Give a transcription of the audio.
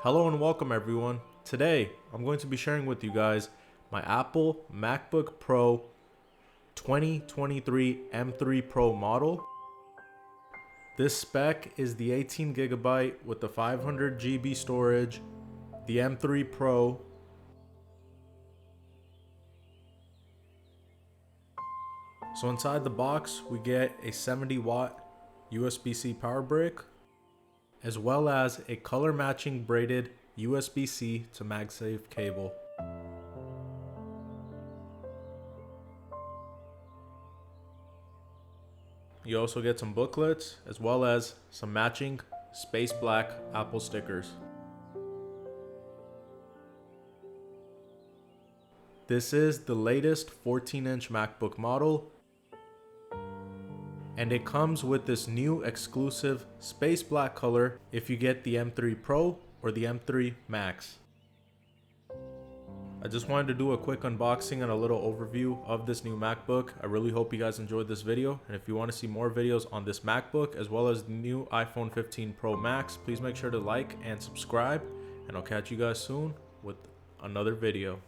Hello and welcome everyone. Today I'm going to be sharing with you guys my Apple MacBook Pro 2023 M3 Pro model. This spec is the 18GB with the 500GB storage, the M3 Pro. So inside the box we get a 70-watt USB-C power brick, as well as a color matching braided USB-C to MagSafe cable. You also get some booklets as well as some matching space black Apple stickers. This is the latest 14-inch MacBook model, and it comes with this new exclusive space black color if you get the M3 Pro or the M3 Max. I just wanted to do a quick unboxing and a little overview of this new MacBook. I really hope you guys enjoyed this video, and if you want to see more videos on this MacBook as well as the new iPhone 15 Pro Max, please make sure to like and subscribe, and I'll catch you guys soon with another video.